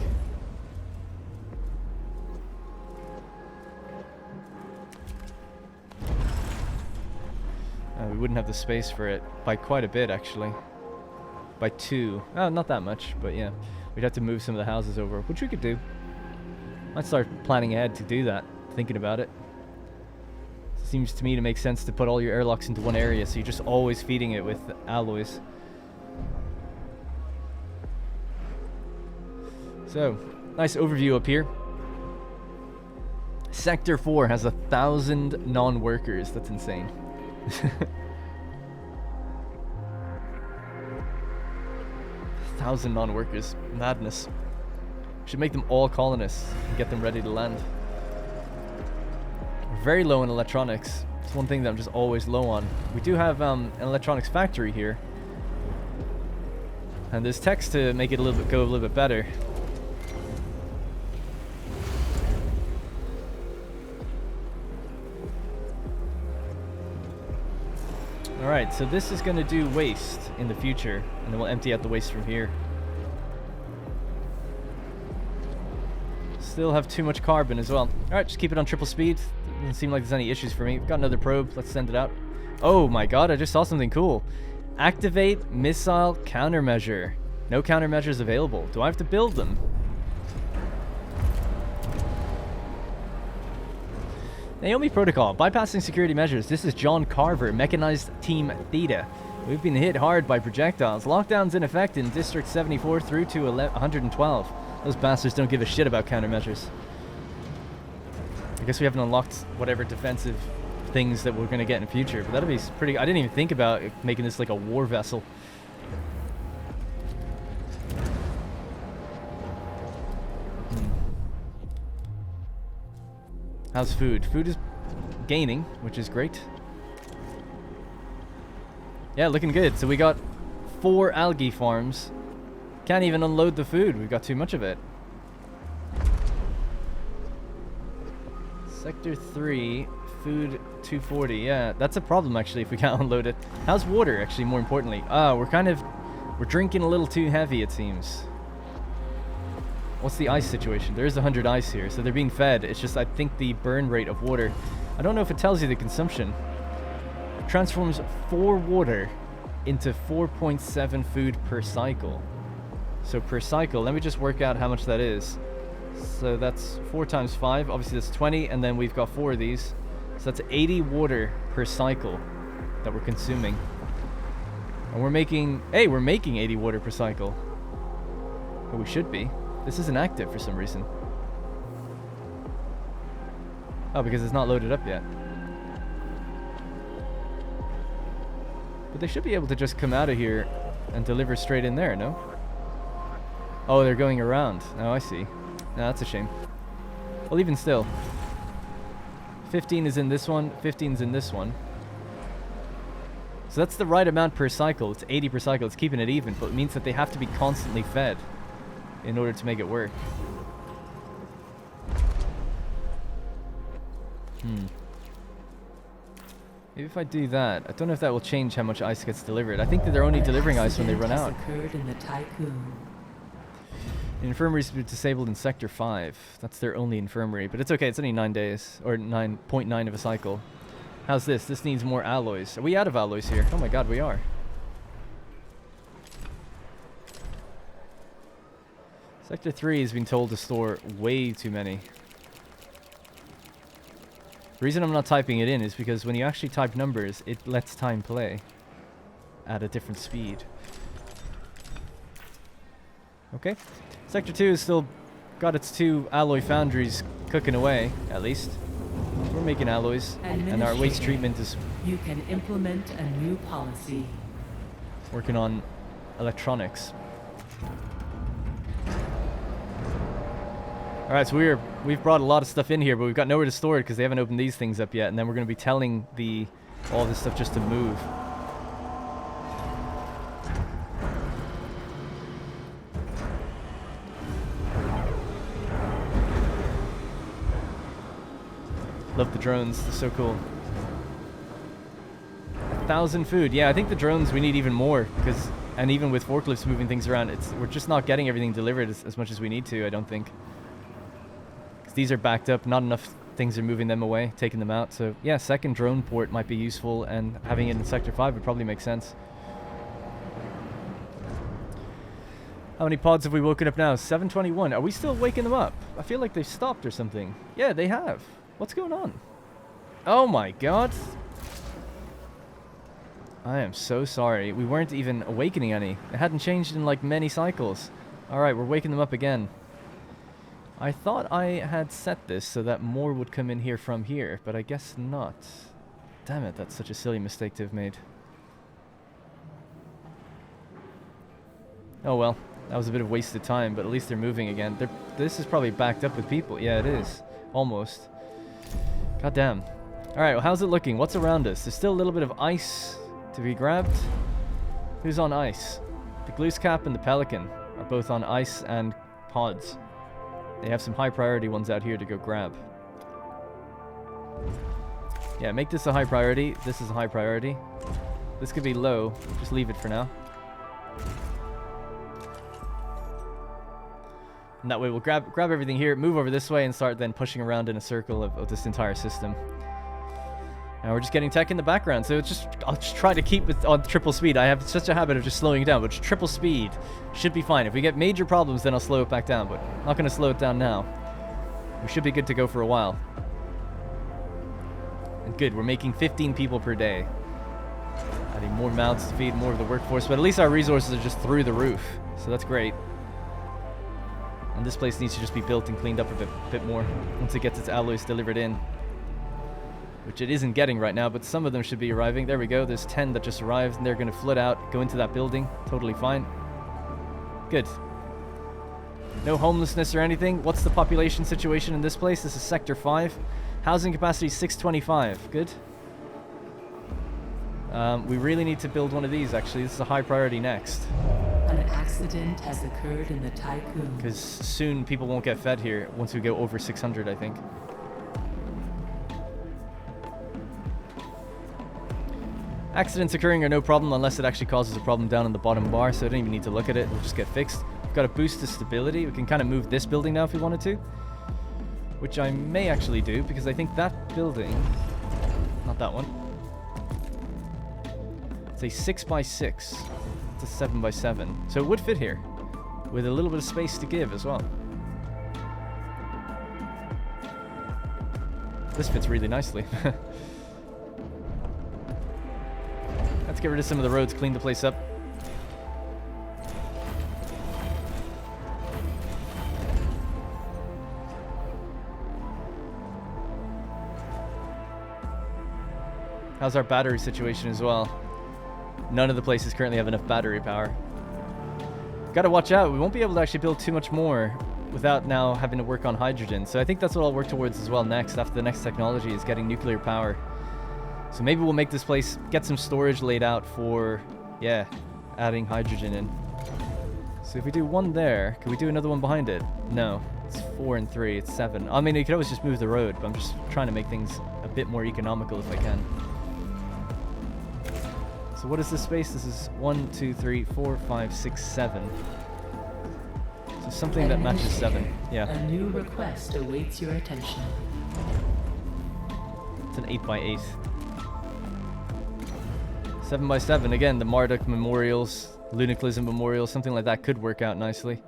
We wouldn't have the space for it by quite a bit, actually. By 2. Oh, not that much, but yeah. We'd have to move some of the houses over, which we could do. Might start planning ahead to do that, thinking about it. Seems to me to make sense to put all your airlocks into one area, so you're just always feeding it with alloys. So, nice overview up here. Sector 4 has 1,000 non-workers. That's insane. 1,000 non-workers. Madness. Should make them all colonists and get them ready to land. We're very low in electronics. It's one thing that I'm just always low on. We do have an electronics factory here. And there's techs to make it a little bit better. Alright, so this is going to do waste in the future, and then we'll empty out the waste from here. Still have too much carbon as well. Alright, just keep it on triple speed. Doesn't seem like there's any issues for me. We've got another probe. Let's send it out. Oh my god, I just saw something cool. Activate missile countermeasure. No countermeasures available. Do I have to build them? Naomi Protocol, bypassing security measures. This is John Carver, Mechanized Team Theta. We've been hit hard by projectiles. Lockdowns in effect in District 74 through to 112. Those bastards don't give a shit about countermeasures. I guess we haven't unlocked whatever defensive things that we're going to get in the future, but that'll be pretty... I didn't even think about making this like a war vessel. How's food? Food is gaining, which is great. Yeah, looking good. So we got 4 algae farms Can't even unload the food. We've got too much of it. Sector 3, food 240. Yeah, that's a problem actually if we can't unload it. How's water actually, more importantly? We're drinking a little too heavy, it seems. What's the ice situation? There is 100 ice here, so they're being fed. It's just, I think, the burn rate of water. I don't know if it tells you the consumption. It transforms 4 water into 4.7 food per cycle. So per cycle, let me just work out how much that is. So that's 4 times 5, obviously that's 20, and then we've got 4 of these. So that's 80 water per cycle that we're consuming. And we're making 80 water per cycle. But we should be. This isn't active for some reason. Oh, because it's not loaded up yet. But they should be able to just come out of here and deliver straight in there, no? Oh, they're going around. Oh, I see. No, that's a shame. Well, even still. 15 is in this one, 15 is in this one. So that's the right amount per cycle. It's 80 per cycle. It's keeping it even, but it means that they have to be constantly fed in order to make it work. Maybe if I do that, I don't know if that will change how much ice gets delivered. I think that they're only delivering ice when they run out. Occurred in the tycoon. The infirmary is disabled in Sector 5. That's their only infirmary, but it's okay. It's only 9 days, or 9.9 of a cycle. How's this? This needs more alloys. Are we out of alloys here? Oh my god, we are. Sector 3 has been told to store way too many. The reason I'm not typing it in is because when you actually type numbers, it lets time play at a different speed. Okay. Sector 2 has still got its 2 alloy foundries cooking away, at least. We're making alloys, and our waste treatment is... You can implement a new policy. working on electronics. Alright, so we've brought a lot of stuff in here, but we've got nowhere to store it because they haven't opened these things up yet, and then we're going to be telling all this stuff just to move. Love the drones, they're so cool. 1,000 food. Yeah, I think the drones we need even more, and even with forklifts moving things around, we're just not getting everything delivered as much as we need to, I don't think. These are backed up, not enough things are moving them away, taking them out. So yeah, second drone port might be useful, and having it in Sector 5 would probably make sense. How many pods have we woken up now? 721. Are we still waking them up? I feel like they've stopped or something. Yeah, they have. What's going on? Oh my god. I am so sorry. We weren't even awakening any. It hadn't changed in like many cycles. Alright, we're waking them up again. I thought I had set this so that more would come in here from here, but I guess not. Damn it, that's such a silly mistake to have made. Oh well, that was a bit of wasted time, but at least they're moving again. This is probably backed up with people. Yeah, it is. Almost. God damn. Alright, well, how's it looking? What's around us? There's still a little bit of ice to be grabbed. Who's on ice? The Glooscap and the Pelican are both on ice and pods. They have some high priority ones out here to go grab. Yeah, make this a high priority. This is a high priority. This could be low. Just leave it for now. And that way we'll grab everything here, move over this way, and start then pushing around in a circle of this entire system. And we're just getting tech in the background, so I'll just try to keep it on triple speed. I have such a habit of just slowing it down, but triple speed should be fine. If we get major problems, then I'll slow it back down, but I'm not going to slow it down now. We should be good to go for a while. And good, we're making 15 people per day. Adding more mouths to feed more of the workforce, but at least our resources are just through the roof, so that's great. And this place needs to just be built and cleaned up a bit more once it gets its alloys delivered in. Which it isn't getting right now, but some of them should be arriving. There we go, there's 10 that just arrived, and they're going to flood out, go into that building. Totally fine. Good. No homelessness or anything. What's the population situation in this place? This is Sector 5. Housing capacity 625. Good. We really need to build one of these, actually. This is a high priority next. A An accident has occurred in the Tycoon. Because soon people won't get fed here once we go over 600, I think. Accidents occurring are no problem unless it actually causes a problem down in the bottom bar, so I don't even need to look at it. It'll just get fixed. We've got a boost to stability. We can kind of move this building now if we wanted to, which I may actually do because I think that building, not that one, it's a 6x6. It's a 7x7. So it would fit here with a little bit of space to give as well. This fits really nicely. Let's get rid of some of the roads, clean the place up. How's our battery situation as well? None of the places currently have enough battery power. Gotta watch out, we won't be able to actually build too much more without now having to work on hydrogen. So I think that's what I'll work towards as well next, after the next technology is getting nuclear power. So maybe we'll make this place, get some storage laid out for, yeah, adding hydrogen in. So if we do one there, can we do another one behind it? No, it's 4 and 3, it's 7. I mean, you could always just move the road, but I'm just trying to make things a bit more economical if I can. So what is this space? This is 1, 2, 3, 4, 5, 6, 7. So something that matches 7. Yeah. A new request awaits your attention. It's an 8x8. 7x7, again, the Marduk memorials, Lunaclism memorials, something like that could work out nicely.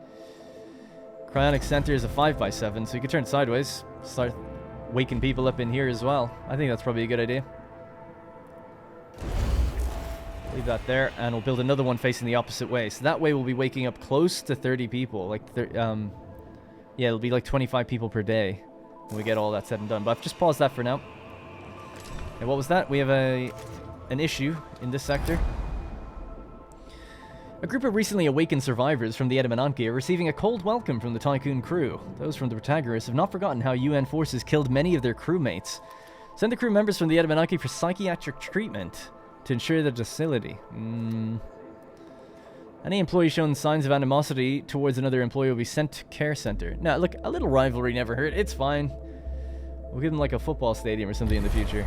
Cryonic Center is a 5x7, so you could turn it sideways, start waking people up in here as well. I think that's probably a good idea. Leave that there, and we'll build another one facing the opposite way. So that way we'll be waking up close to 30 people. Like, yeah, it'll be like 25 people per day when we get all that said and done. But I've just paused that for now. And what was that? We have an issue in this sector. A group of recently awakened survivors from the Edamananki are receiving a cold welcome from the Tycoon crew. Those from the Protagoras have not forgotten how UN forces killed many of their crewmates. Send the crew members from the Edamananki for psychiatric treatment to ensure their docility. Any employee showing signs of animosity towards another employee will be sent to care center. Now, look, a little rivalry never hurt. It's fine. We'll give them like a football stadium or something in the future.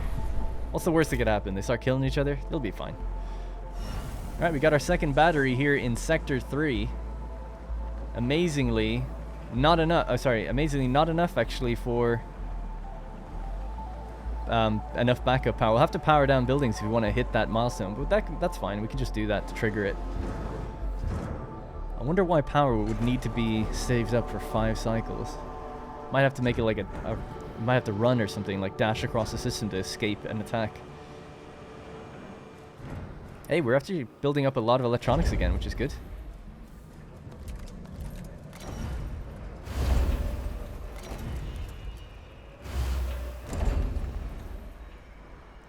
What's the worst that could happen? They start killing each other? They'll be fine. Alright, we got our second battery here in Sector 3. Amazingly, not enough. Oh, sorry. Amazingly, not enough actually for enough backup power. We'll have to power down buildings if we want to hit that milestone. But that's fine. We can just do that to trigger it. I wonder why power would need to be saved up for 5 cycles. Might have to make it like might have to run or something, like dash across the system to escape an attack. Hey, we're actually building up a lot of electronics again, which is good.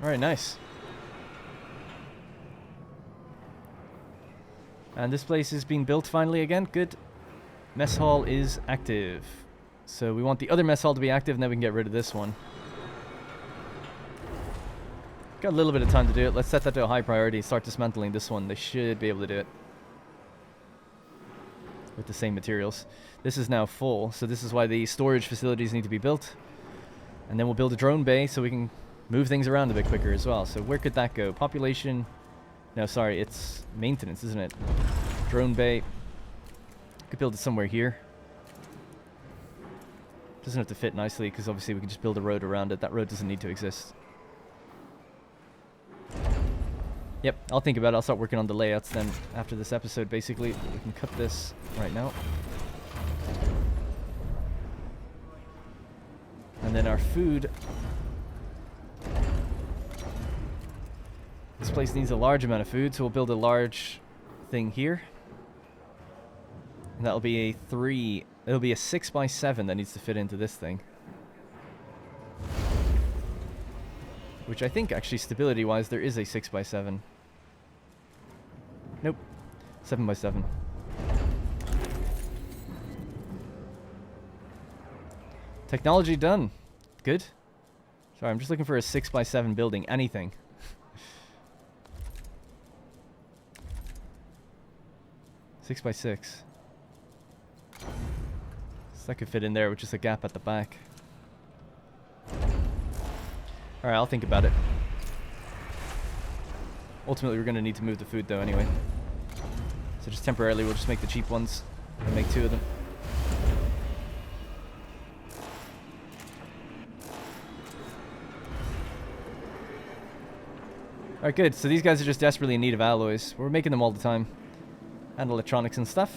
Alright, nice. And this place is being built finally again. Good. Mess hall is active. So we want the other mess hall to be active, and then we can get rid of this one. Got a little bit of time to do it. Let's set that to a high priority. Start dismantling this one. They should be able to do it with the same materials. This is now full, so this is why the storage facilities need to be built. And then we'll build a drone bay so we can move things around a bit quicker as well. So where could that go? Population. No, sorry, it's maintenance, isn't it? Drone bay. Could build it somewhere here. Doesn't have to fit nicely because obviously we can just build a road around it. That road doesn't need to exist. Yep, I'll think about it. I'll start working on the layouts then after this episode, basically. We can cut this right now. And then our food. This place needs a large amount of food, so we'll build a large thing here. And that'll be a 3... It'll be a 6x7 that needs to fit into this thing. Which I think, actually, stability-wise, there is a 6x7. Nope. 7x7. Technology done. Good. Sorry, I'm just looking for a 6x7 building. Anything. 6x6. So that could fit in there with just a gap at the back. Alright, I'll think about it. Ultimately, we're going to need to move the food, though, anyway. So just temporarily, we'll just make the cheap ones and make 2 of them. Alright, good. So these guys are just desperately in need of alloys. We're making them all the time. And electronics and stuff.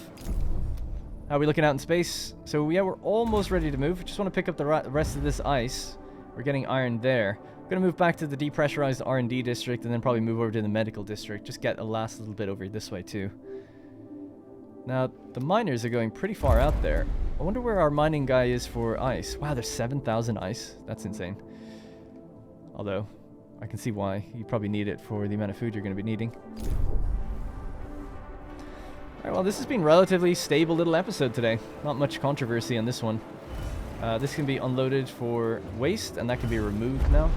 How are we looking out in space? So, yeah, we're almost ready to move. Just want to pick up the rest of this ice. We're getting iron there. We're going to move back to the depressurized R&D district and then probably move over to the medical district. Just get a last little bit over this way, too. Now, the miners are going pretty far out there. I wonder where our mining guy is for ice. Wow, there's 7,000 ice. That's insane. Although, I can see why. You probably need it for the amount of food you're going to be needing. Alright, well, this has been a relatively stable little episode today. Not much controversy on this one. This can be unloaded for waste, and that can be removed now.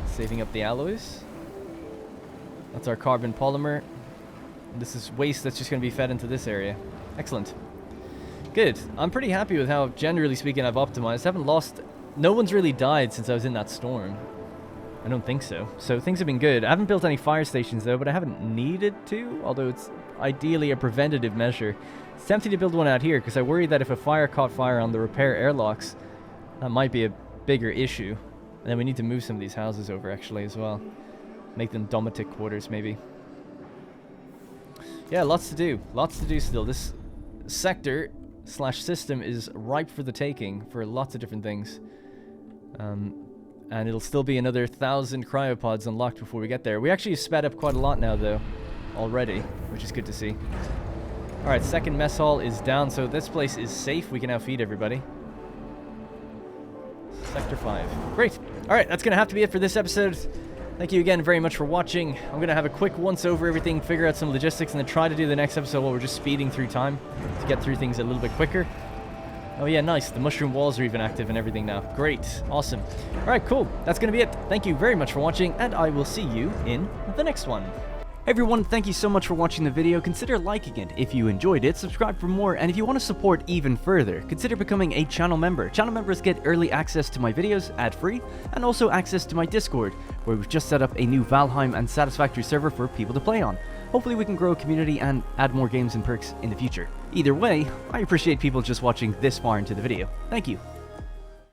Saving up the alloys. That's our carbon polymer. This is waste that's just going to be fed into this area. Excellent. Good. I'm pretty happy with how, generally speaking, I've optimized. I haven't lost... No one's really died since I was in that storm. I don't think so. So things have been good. I haven't built any fire stations, though, but I haven't needed to, although it's ideally a preventative measure. It's tempting to build one out here, because I worry that if a fire caught fire on the repair airlocks, that might be a bigger issue. And then we need to move some of these houses over, actually, as well. Make them domotic quarters, maybe. Yeah, lots to do. Lots to do still. This sector / system is ripe for the taking for lots of different things. And it'll still be another 1,000 cryopods unlocked before we get there. We actually sped up quite a lot now, though, already, which is good to see. Alright, second mess hall is down, so this place is safe. We can now feed everybody. Sector 5. Great. Alright, that's going to have to be it for this episode. Thank you again very much for watching. I'm going to have a quick once over everything, figure out some logistics, and then try to do the next episode while we're just speeding through time to get through things a little bit quicker. Oh yeah, nice. The mushroom walls are even active and everything now. Great. Awesome. Alright, cool. That's going to be it. Thank you very much for watching, and I will see you in the next one. Hey everyone, thank you so much for watching the video. Consider liking it if you enjoyed it, subscribe for more, and if you want to support even further, consider becoming a channel member. Channel members get early access to my videos, ad-free, and also access to my Discord, where we've just set up a new Valheim and Satisfactory server for people to play on. Hopefully we can grow a community and add more games and perks in the future. Either way, I appreciate people just watching this far into the video. Thank you.